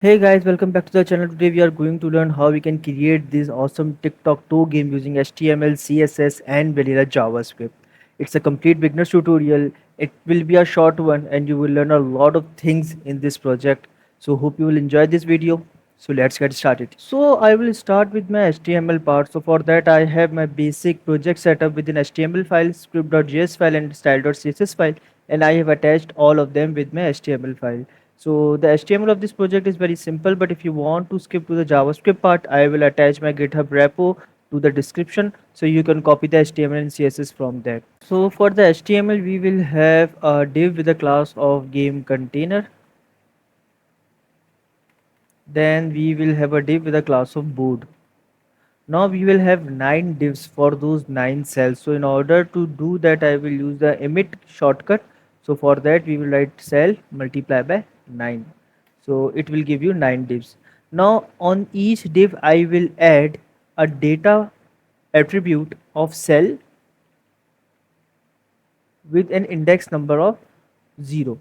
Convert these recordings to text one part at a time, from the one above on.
Hey guys, welcome back to the channel. Today we are going to learn how we can create this awesome Tic-Tac-Toe game using HTML, CSS and vanilla JavaScript. It's a complete beginner's tutorial. It will be a short one and you will learn a lot of things in this project. So hope you will enjoy this video. So let's get started. So I will start with my HTML part. So for that I have my basic project setup with an HTML file, script.js file and style.css file, and I have attached all of them with my HTML file. So the HTML of this project is very simple, but if you want to skip to the JavaScript part, I will attach my GitHub repo to the description so you can copy the HTML and CSS from there. So for the HTML, we will have a div with a class of game container. Then we will have a div with a class of board. Now we will have 9 divs for those 9 cells. So in order to do that, I will use the emit shortcut. So for that, we will write cell multiply by 9. So it will give you 9 divs. Now on each div, I will add a data attribute of cell with an index number of 0.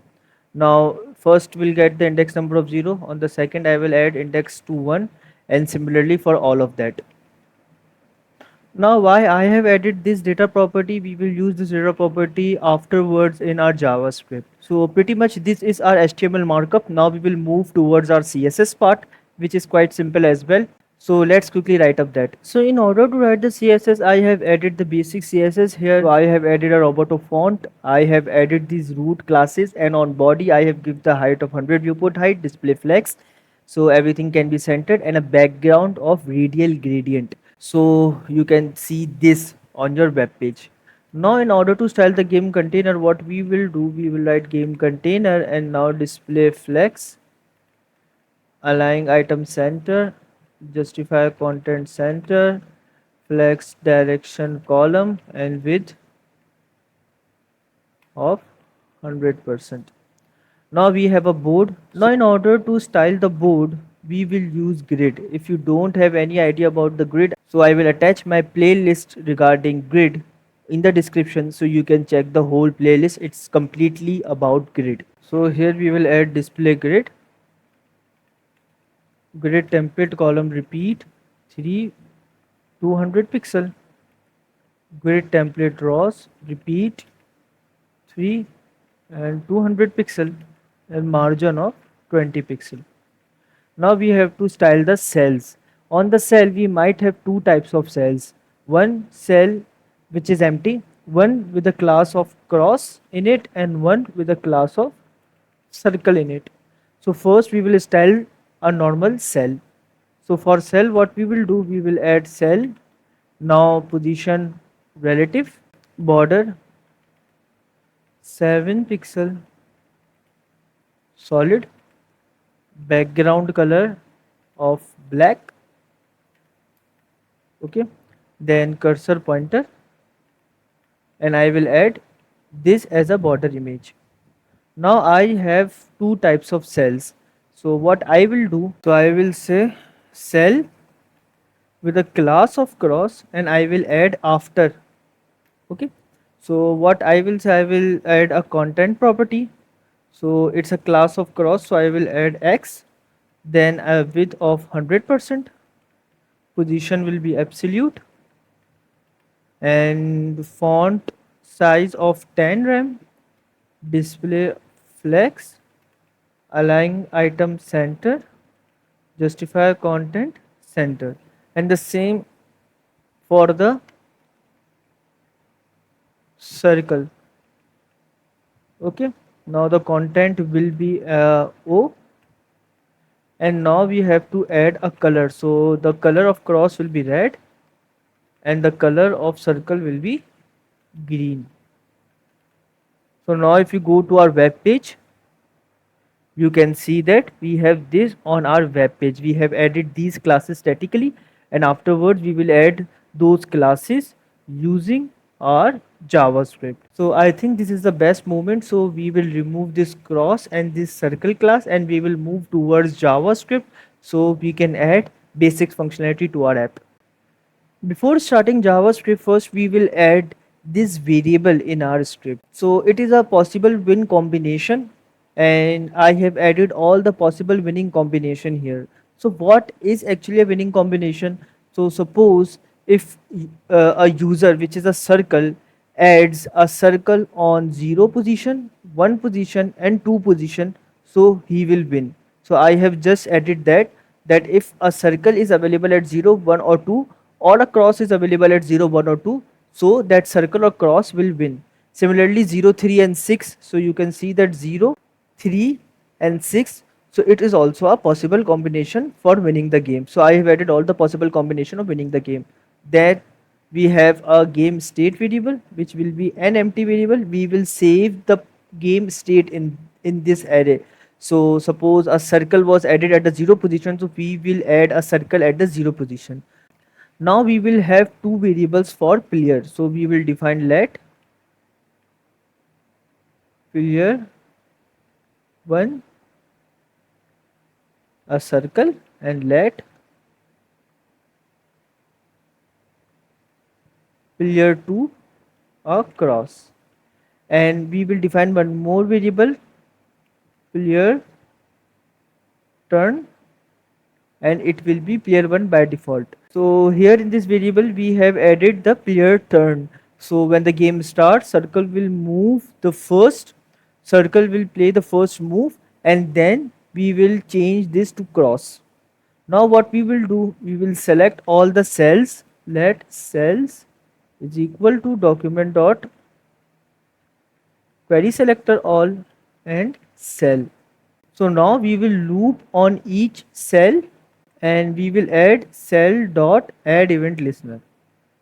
Now first we'll get the index number of 0. On the second, I will add index to 1, and similarly for all of that. Now why I have added this data property, we will use this data property afterwards in our JavaScript. So pretty much this is our HTML markup. Now we will move towards our CSS part, which is quite simple as well. So let's quickly write up that. So in order to write the CSS, I have added the basic CSS here. So I have added a Roboto font. I have added these root classes, and on body I have given the height of 100 viewport height, display flex, so everything can be centered, and a background of radial gradient, so you can see this on your web page. Now in order to style the game container, what we will do, we will write game container and now display flex, align item center, justify content center, flex direction column and width of 100%. Now we have a board. Now in order to style the board, we will use grid. If you don't have any idea about the grid, so I will attach my playlist regarding grid in the description, so you can check the whole playlist. It's completely about grid. So here we will add display grid, grid template column repeat 3 200 pixel, grid template rows repeat 3 and 200 pixel, and margin of 20 pixel. Now we have to style the cells. On the cell we might have two types of cells. One cell which is empty, one with a class of cross in it and one with a class of circle in it. So first we will style a normal cell. So for cell what we will do, we will add cell, now position relative, border 7 pixel, solid, background color of black, okay, then cursor pointer, and I will add this as a border image. Now I have two types of cells, so what I will do, so I will say cell with a class of cross and I will add after, okay. So what I will say, I will add a content property, so it's a class of cross, so I will add x, then a width of 100%, position will be absolute, and font size of 10 rem, display flex, align item center, justify content center, and the same for the circle, okay. Now the content will be O, and now we have to add a color, so the color of cross will be red and the color of circle will be green. So now if you go to our web page, you can see that we have this on our web page. We have added these classes statically, and afterwards we will add those classes using our JavaScript. So I think this is the best moment, so we will remove this cross and this circle class and we will move towards JavaScript so we can add basic functionality to our app. Before starting JavaScript, first we will add this variable in our script. So it is a possible win combination, and I have added all the possible winning combination here. So what is actually a winning combination? So suppose if a user, which is a circle, adds a circle on 0 position, 1 position and 2 position, so he will win. So I have just added that if a circle is available at 0, 1 or 2, or a cross is available at 0, 1 or 2, so that circle or cross will win. Similarly 0, 3 and 6, so you can see that 0, 3 and 6, so it is also a possible combination for winning the game. So I have added all the possible combination of winning the game. There we have a game state variable, which will be an empty variable. We will save the game state in this array. So suppose a circle was added at the 0 position, so we will add a circle at the 0 position. Now we will have two variables for player, so we will define let player 1 a circle and let player 2 a cross, and we will define one more variable, player turn, and it will be player 1 by default. So here in this variable we have added the player turn. So when the game starts, circle will move the first, circle will play the first move, and then we will change this to cross. Now what we will do, we will select all the cells, let cells is equal to document dot query selector all and cell. So now we will loop on each cell and we will add cell dot add event listener.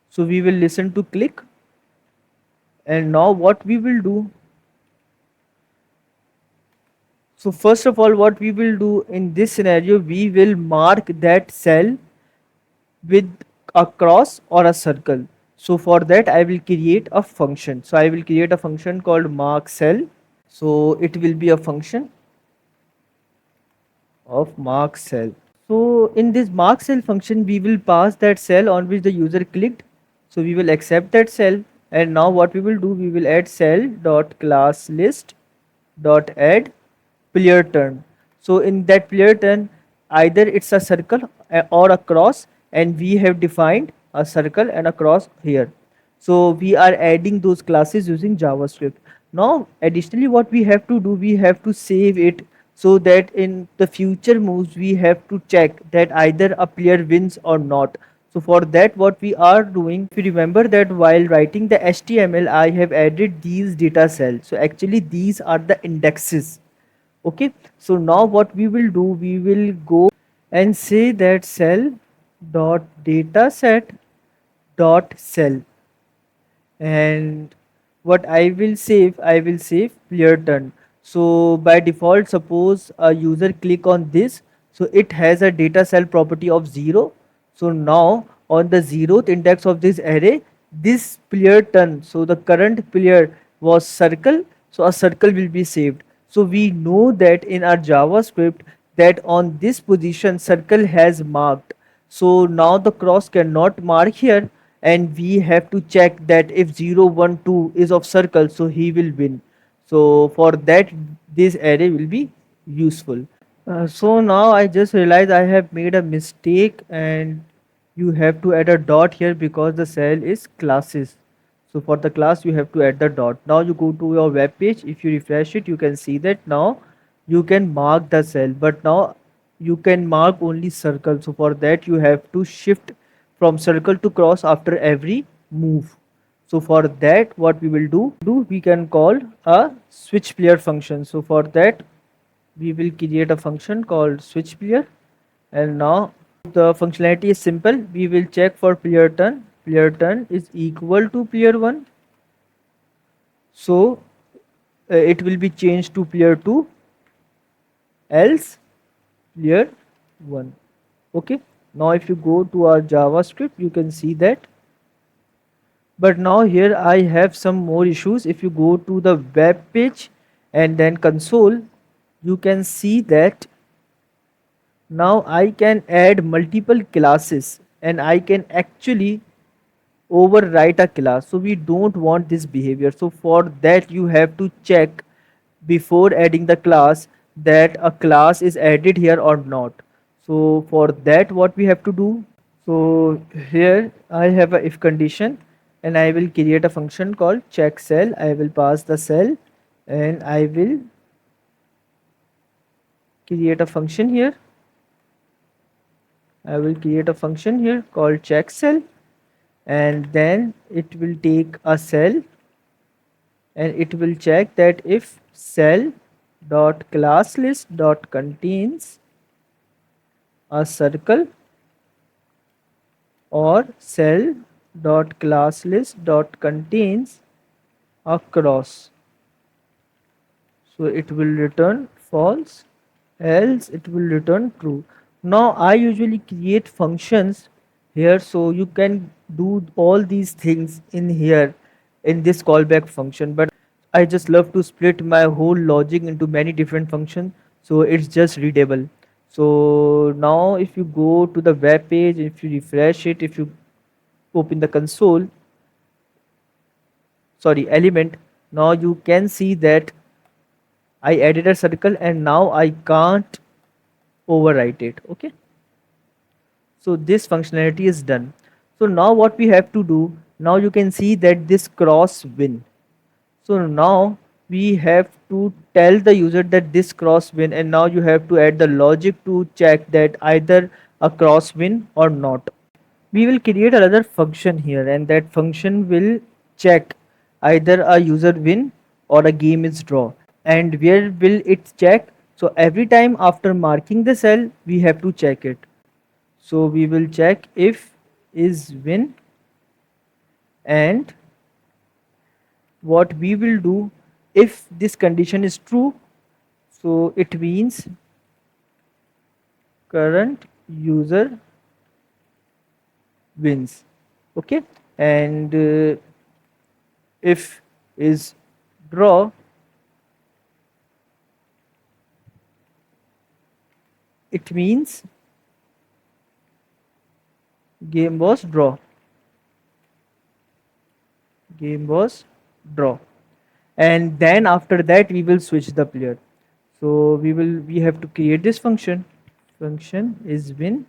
So we will listen to click, and now what we will do, so first of all what we will do in this scenario, we will mark that cell with a cross or a circle. So for that I will create a function. So I will create a function called mark cell. So it will be a function of mark cell. So in this mark cell function, we will pass that cell on which the user clicked. So we will accept that cell, and now what we will do, we will add cell dot class list dot add player turn. So in that player turn, either it's a circle or a cross, and we have defined a circle and a cross here. So we are adding those classes using JavaScript. Now additionally what we have to do, we have to save it, so that in the future moves we have to check that either a player wins or not. So for that what we are doing, if you remember that while writing the HTML I have added these data cells. So actually these are the indexes. Okay, so now what we will do, we will go and say that cell dot data set dot cell, and what I will save, I will save player turn. So by default, suppose a user click on this, so it has a data cell property of 0. So now on the 0th index of this array, this player turn, so the current player was circle, so a circle will be saved. So we know that in our JavaScript that on this position circle has marked. So now the cross cannot mark here, and we have to check that if 0, 1, 2 is of circle, so he will win. So for that this array will be useful. So now I just realized I have made a mistake, and you have to add a dot here because the cell is classes. So for the class you have to add the dot. Now you go to your web page, if you refresh it you can see that now you can mark the cell, but now you can mark only circle. So for that you have to shift from circle to cross after every move. So for that what we will do, we can call a switch player function. So for that we will create a function called switch player, and now the functionality is simple. We will check for player turn is equal to player 1, so it will be changed to player 2, else player 1. Okay, now if you go to our JavaScript you can see that, but now here I have some more issues. If you go to the web page and then console, you can see that now I can add multiple classes and I can actually overwrite a class. So we don't want this behavior. So for that you have to check before adding the class that a class is added here or not. So for that, what we have to do? So here I have a if condition, and I will create a function called check cell. I will pass the cell, and I will create a function here. I will create a function here called check cell, and then it will take a cell, and it will check that if cell dot class list dot contains a circle, or cell dot class list dot contains a cross. So it will return false, else it will return true. Now I usually create functions here, so you can do all these things in here in this callback function, but I just love to split my whole logic into many different functions, so it's just readable. So now if you go to the web page, if you refresh it, if you open the console, sorry, element, now you can see that I added a circle and now I can't overwrite it. Okay, so this functionality is done. So now what we have to do, now you can see that this cross win. So now we have to tell the user that this cross win, and now you have to add the logic to check that either a cross win or not. We will create another function here, and that function will check either a user win or a game is draw. And where will it check? So every time after marking the cell, we have to check it. So we will check if is win, and what we will do, if this condition is true, so it means current user wins. Okay, and if is draw, it means game was draw. Game was draw. And then after that we will switch the player. So we have to create this function. Function is win,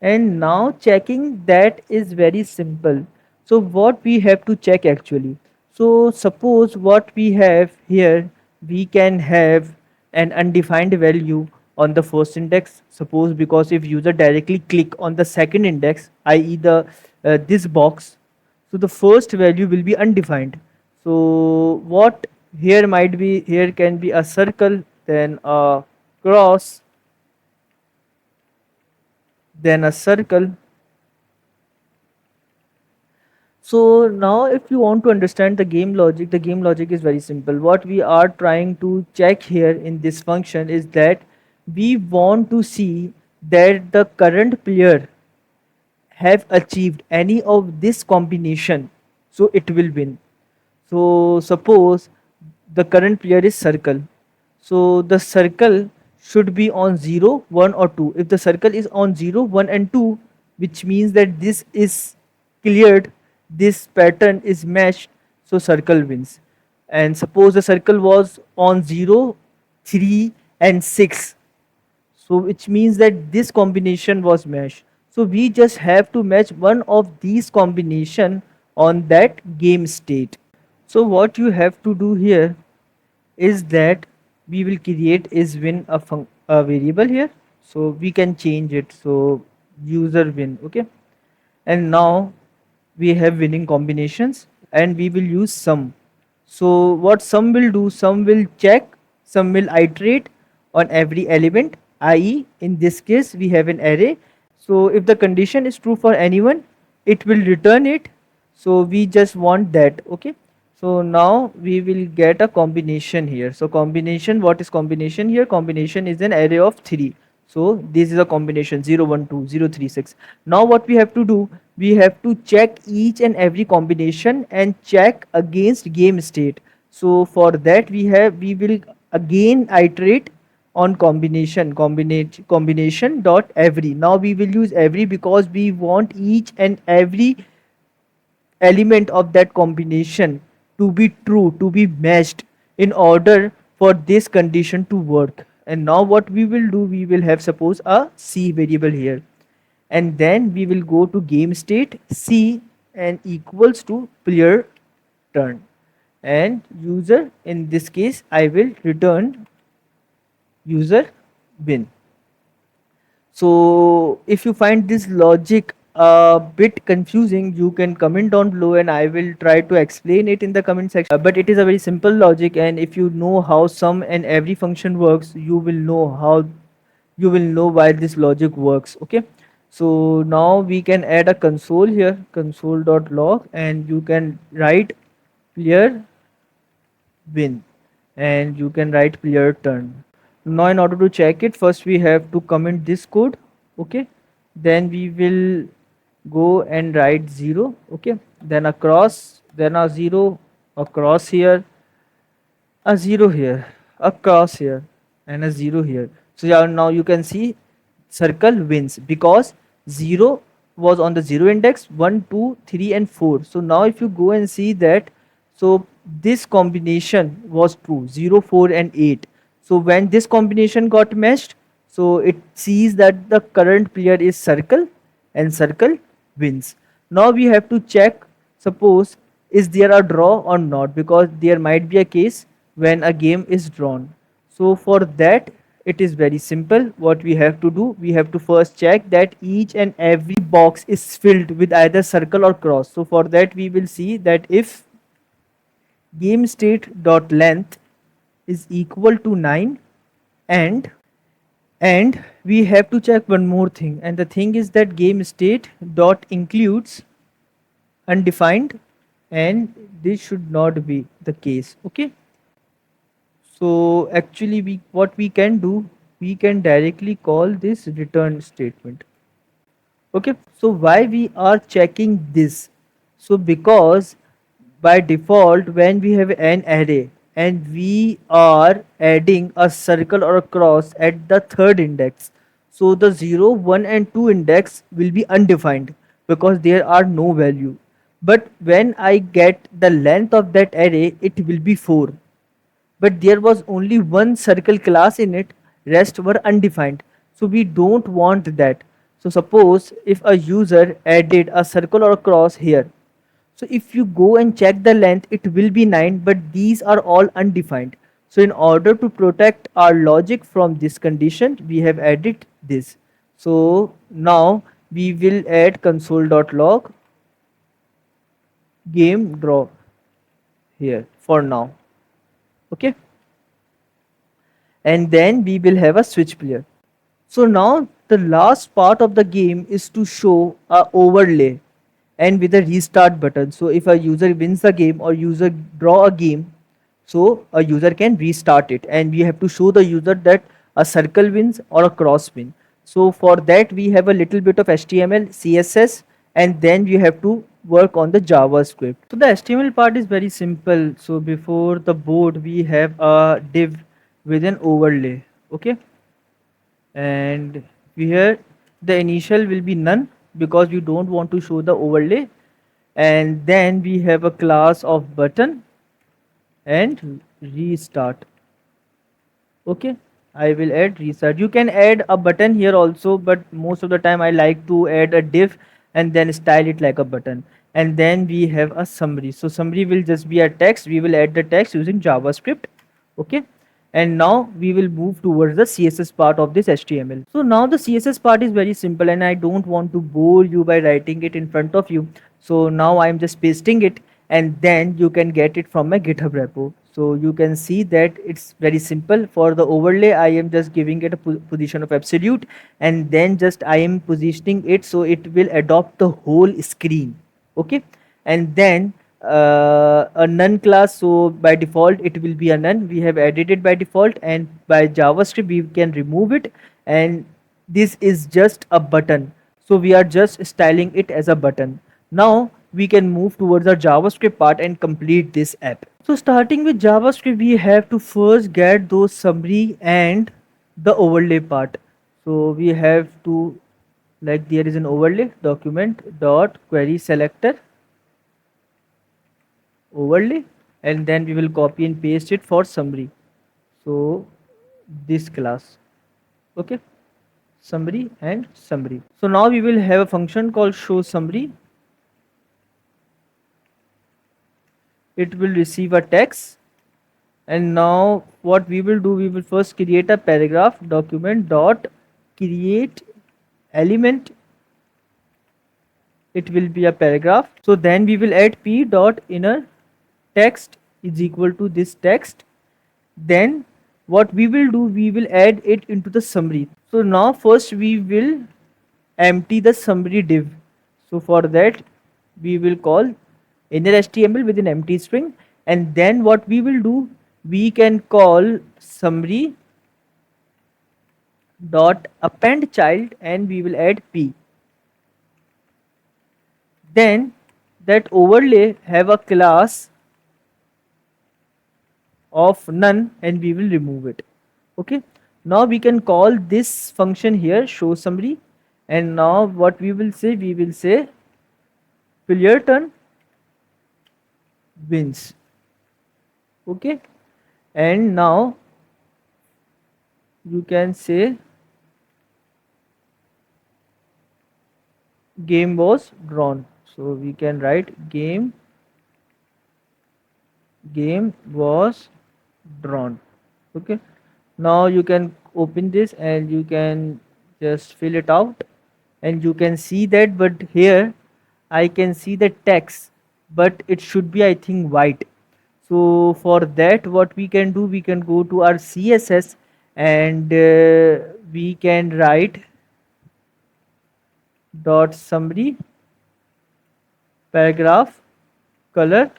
and now checking that is very simple. So what we have to check actually, so suppose what we have here, we can have an undefined value on the first index, suppose, because if user directly click on the second index, i.e. the this box, so the first value will be undefined. So what here might be, here can be a circle, then a cross, then a circle. So now if you want to understand the game logic is very simple. What we are trying to check here in this function is that we want to see that the current player have achieved any of this combination, so it will win. So suppose the current player is circle, so the circle should be on 0, 1 or 2. If the circle is on 0, 1 and 2, which means that this is cleared, this pattern is matched, so circle wins. And suppose the circle was on 0, 3 and 6, so which means that this combination was matched. So we just have to match one of these combination on that game state. So what you have to do here is that we will create is win a variable here, so we can change it, so user win. Okay, and now we have winning combinations, and we will use sum. So what sum will do, sum will check, sum will iterate on every element, i.e. in this case we have an array. So if the condition is true for anyone, it will return it, so we just want that. Okay, so now we will get a combination here. So combination, what is combination here? Combination is an array of 3. So this is a combination 0, 1, 2, 0, 3, 6. Now what we have to do, we have to check each and every combination and check against game state. So for that we will again iterate on combination dot every. Now we will use every because we want each and every element of that combination to be true, to be matched, in order for this condition to work. And now what we will do, we will have suppose a C variable here, and then we will go to game state C and equals to player turn, and user, in this case I will return user win. So if you find this logic a bit confusing, you can comment down below and I will try to explain it in the comment section. But it is a very simple logic, and if you know how some and every function works, you will know why this logic works. Okay, so now we can add a console here, console.log, and you can write player win, and you can write player turn. Now in order to check it, first we have to comment this code. Okay, then we will go and write 0. Okay, then across, then a 0 across here, a 0 here, a cross here, and a 0 here. So yeah, now you can see circle wins because 0 was on the 0 index, 1, 2, 3 and 4. So now if you go and see that, so this combination was true, 0, 4 and 8. So when this combination got matched, so it sees that the current player is circle and circle wins. Now we have to check, suppose is there a draw or not, because there might be a case when a game is drawn. So for that, it is very simple. What we have to do, we have to first check that each and every box is filled with either circle or cross. So for that we will see that if game state dot length is equal to 9, and we have to check one more thing, and the thing is that game state dot includes undefined, and this should not be the case. Okay, so actually what we can do, we can directly call this return statement. Okay, so why we are checking this? So because by default when we have an array and we are adding a circle or a cross at the third index, so the 0, 1 and 2 index will be undefined because there are no value. But when I get the length of that array, it will be 4, but there was only one circle class in it, rest were undefined. So we don't want that. So suppose if a user added a circle or a cross here, so if you go and check the length, it will be 9, but these are all undefined. So in order to protect our logic from this condition, we have added this. So now we will add console.log game draw here for now. Okay, and then we will have a switch player. So now the last part of the game is to show a overlay and with a restart button. So if a user wins the game or user draw a game, so a user can restart it, and we have to show the user that a circle wins or a cross win. So for that we have a little bit of HTML, CSS, and then we have to work on the JavaScript. So the HTML part is very simple. So before the board we have a div with an overlay. Okay, and here the initial will be none because we don't want to show the overlay, and then we have a class of button and restart. Okay, I will add restart. You can add a button here also, but most of the time I like to add a div and then style it like a button. And then we have a summary. So summary will just be a text. We will add the text using JavaScript. Okay, and now we will move towards the CSS part of this HTML. So now the CSS part is very simple, and I don't want to bore you by writing it in front of you. So now I'm just pasting it, and then you can get it from my GitHub repo. So you can see that it's very simple. For the overlay, I am just giving it a position of absolute, and then just I am positioning it so it will adopt the whole screen. Okay, and then a none class, so by default it will be a none. We have added it by default, and by JavaScript we can remove it, and this is just a button, so we are just styling it as a button. Now we can move towards our JavaScript part and complete this app. So starting with JavaScript, we have to first get those summary and the overlay part. So we have to, like, there is an overlay document dot query selector overlay, and then we will copy and paste it for summary. So this class, okay, summary and summary. So now we will have a function called show summary. It will receive a text, and now what we will do, we will first create a paragraph document dot create element. It will be a paragraph. So then we will add p dot inner text is equal to this text. Then what we will do, we will add it into the summary. So now first we will empty the summary div. So for that we will call inner HTML with an empty string, and then what we will do, we can call summary dot append child, and we will add p. Then that overlay have a class of none, and we will remove it. Okay, now we can call this function here show summary, and now what we will say, we will say player turn wins. Okay, and now you can say game was drawn. So we can write game was drawn. Okay, now you can open this and you can just fill it out, and you can see that, but here I can see the text, but it should be, I think, white. So for that what we can do, we can go to our CSS, and we can write dot summary paragraph color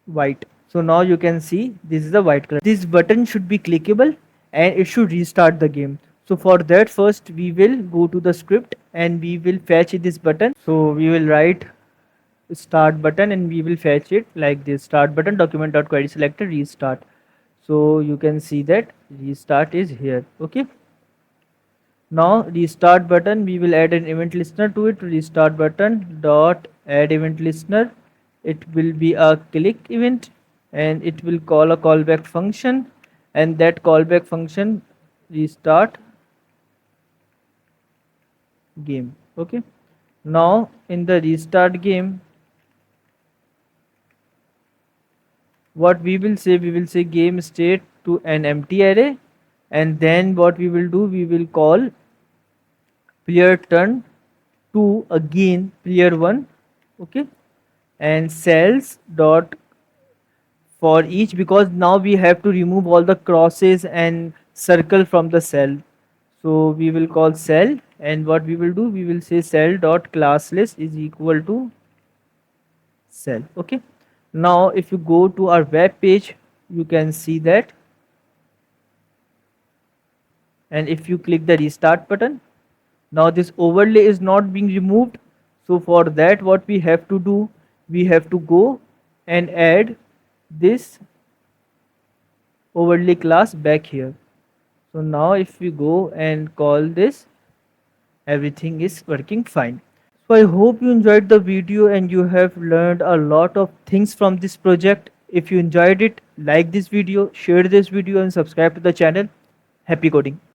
white. So now you can see this is the white color. This button should be clickable and it should restart the game. So for that first we will go to the script and we will fetch this button. So we will write start button and we will fetch it like this, start button document.query selector restart. So you can see that restart is here. Okay, now restart button, we will add an event listener to it. Restart button dot add event listener, it will be a click event, and it will call a callback function, and that callback function restart game. Okay, now in the restart game what we will say, we will say game state to an empty array, and then what we will do, we will call player turn to again player 1. Okay, and cells dot for each, because now we have to remove all the crosses and circle from the cell. So we will call cell, and what we will do, we will say cell dot classless is equal to cell. Okay, now if you go to our web page, you can see that, and if you click the restart button, now this overlay is not being removed. So for that what we have to do, we have to go and add this overlay class back here. So now if we go and call this, everything is working fine. So I hope you enjoyed the video and you have learned a lot of things from this project. If you enjoyed it, like this video, share this video and subscribe to the channel. Happy coding.